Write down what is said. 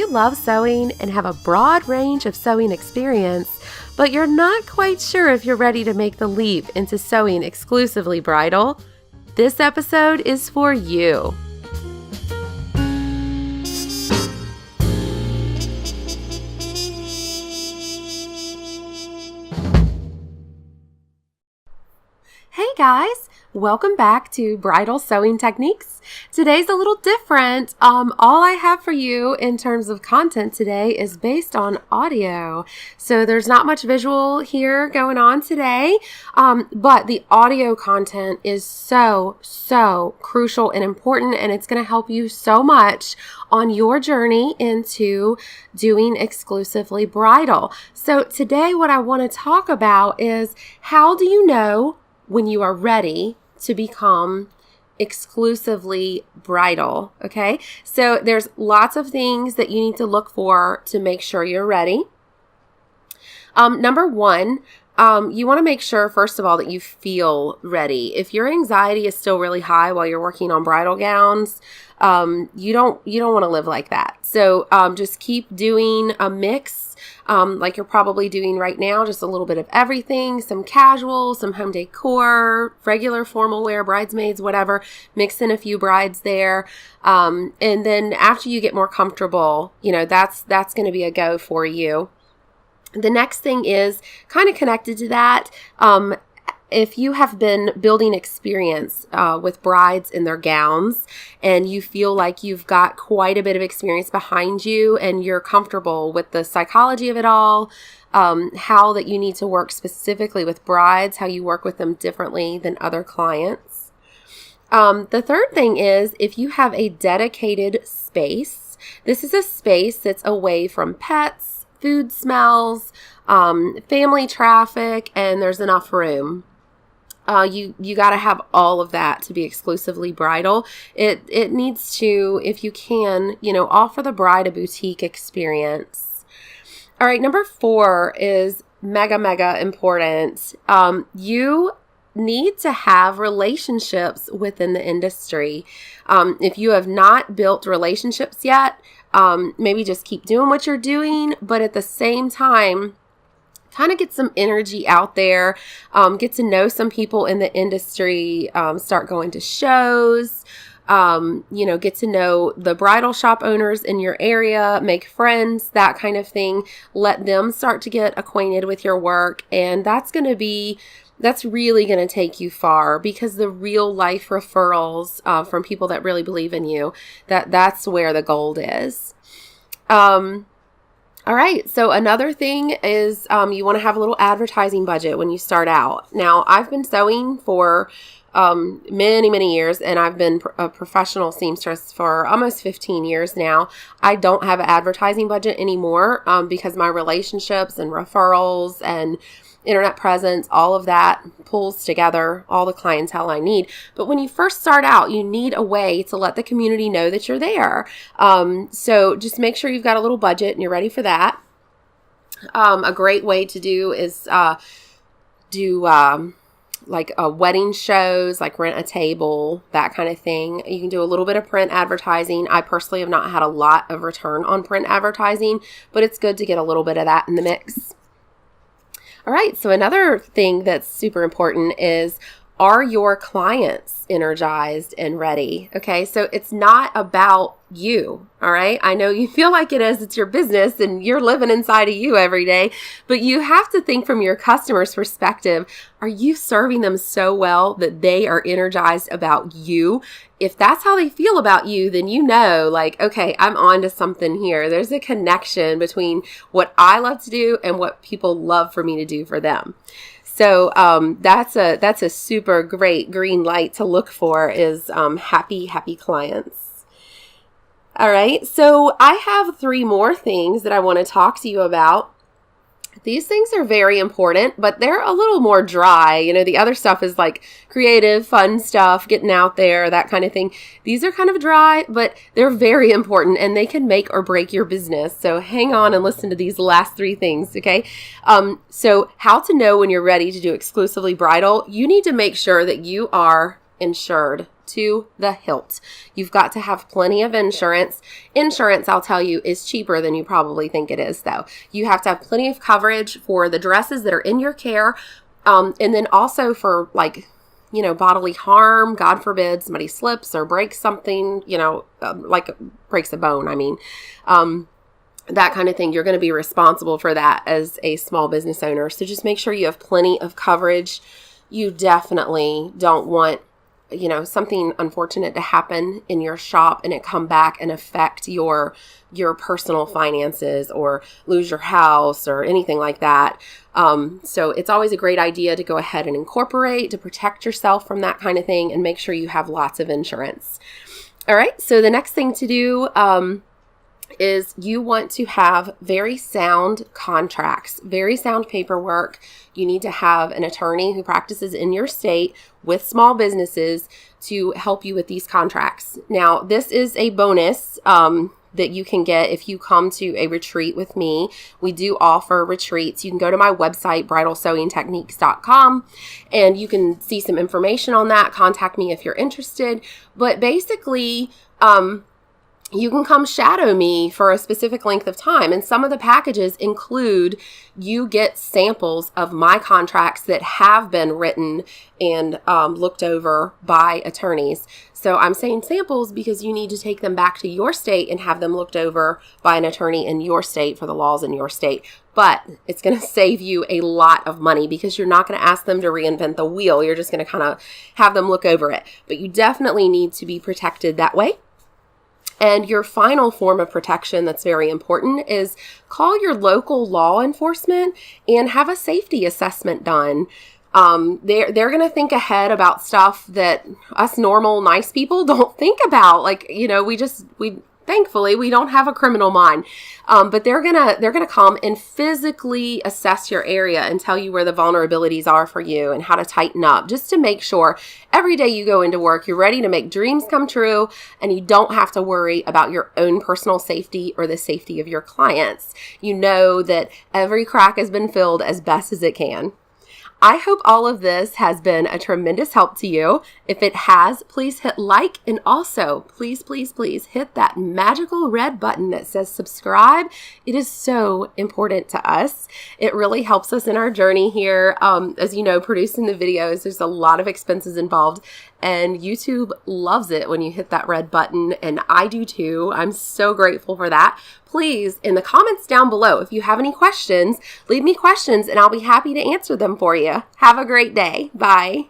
you love sewing and have a broad range of sewing experience, but you're not quite sure if you're ready to make the leap into sewing exclusively bridal, this episode is for you. Hey guys, welcome back to Bridal Sewing Techniques. Today's a little different. All I have for you in terms of content today is based on audio. So there's not much visual here going on today, but the audio content is so crucial and important, and it's going to help you so much on your journey into doing exclusively bridal. So today what I want to talk about is, how do you know when you are ready to become exclusively bridal? Okay, so there's lots of things that you need to look for to make sure you're ready. Number one, you want to make sure, first of all, that you feel ready. If your anxiety is still really high while you're working on bridal gowns, you don't want to live like that. So just keep doing a mix. Like you're probably doing right now, just a little bit of everything, some casual, some home decor, regular formal wear, bridesmaids, whatever, mix in a few brides there. And then after you get more comfortable, that's going to be a go for you. The next thing is kind of connected to that. If you have been building experience with brides in their gowns, and you feel like you've got quite a bit of experience behind you and you're comfortable with the psychology of it all, how that you need to work specifically with brides, how you work with them differently than other clients. The third thing is, if you have a dedicated space, this is a space that's away from pets, food smells, family traffic, and there's enough room. You got to have all of that to be exclusively bridal. It needs to, if you can, offer the bride a boutique experience. All right, number 4 is mega important. You need to have relationships within the industry. If you have not built relationships yet, maybe just keep doing what you're doing, but at the same time, kind of get some energy out there, get to know some people in the industry, start going to shows, get to know the bridal shop owners in your area, make friends, that kind of thing. Let them start to get acquainted with your work, and that's really going to take you far, because the real life referrals from people that really believe in you, that's where the gold is. All right, so another thing is you want to have a little advertising budget when you start out. Now, I've been sewing for many years, and I've been a professional seamstress for almost 15 years now. I don't have an advertising budget anymore because my relationships and referrals and internet presence, all of that pulls together all the clientele I need. But when you first start out, you need a way to let the community know that you're there. So just make sure you've got a little budget and you're ready for that. A great way to do is do like wedding shows, like rent a table, that kind of thing. You can do a little bit of print advertising. I personally have not had a lot of return on print advertising, but it's good to get a little bit of that in the mix. All right, so another thing that's super important is, are your clients energized and ready? Okay, so it's not about you, all right? I know you feel like it is, it's your business and you're living inside of you every day, but you have to think from your customer's perspective. Are you serving them so well that they are energized about you? If that's how they feel about you, then like, okay, I'm on to something here. There's a connection between what I love to do and what people love for me to do for them. So that's a super great green light to look for, is happy clients. All right, so I have 3 more things that I want to talk to you about. These things are very important, but they're a little more dry. The other stuff is like creative, fun stuff, getting out there, that kind of thing. These are kind of dry, but they're very important, and they can make or break your business. So hang on and listen to these last 3 things, okay? So how to know when you're ready to do exclusively bridal. You need to make sure that you are insured to the hilt. You've got to have plenty of insurance. Insurance, I'll tell you, is cheaper than you probably think it is, though. You have to have plenty of coverage for the dresses that are in your care, and then also for bodily harm. God forbid somebody slips or breaks something, like breaks a bone, that kind of thing. You're going to be responsible for that as a small business owner. So just make sure you have plenty of coverage. You definitely don't want, something unfortunate to happen in your shop and it come back and affect your personal finances or lose your house or anything like that. So it's always a great idea to go ahead and incorporate to protect yourself from that kind of thing and make sure you have lots of insurance. All right. So the next thing to do, is you want to have very sound contracts, very sound paperwork. You need to have an attorney who practices in your state with small businesses to help you with these contracts. Now, this is a bonus that you can get if you come to a retreat with me. We do offer retreats. You can go to my website, bridalsewingtechniques.com, and you can see some information on that. Contact me if you're interested. But basically, you can come shadow me for a specific length of time. And some of the packages include you get samples of my contracts that have been written and looked over by attorneys. So I'm saying samples because you need to take them back to your state and have them looked over by an attorney in your state for the laws in your state. But it's going to save you a lot of money because you're not going to ask them to reinvent the wheel. You're just going to kind of have them look over it. But you definitely need to be protected that way. And your final form of protection that's very important is call your local law enforcement and have a safety assessment done. They're going to think ahead about stuff that us normal, nice people don't think about. Thankfully, we don't have a criminal mind, but they're gonna come and physically assess your area and tell you where the vulnerabilities are for you and how to tighten up, just to make sure every day you go into work, you're ready to make dreams come true, and you don't have to worry about your own personal safety or the safety of your clients. You know that every crack has been filled as best as it can. I hope all of this has been a tremendous help to you. If it has, please hit like, and also please, please, please hit that magical red button that says subscribe. It is so important to us. It really helps us in our journey here. As you know, producing the videos, there's a lot of expenses involved, and YouTube loves it when you hit that red button, and I do too. I'm so grateful for that. Please, in the comments down below, if you have any questions, leave me questions and I'll be happy to answer them for you. Have a great day. Bye.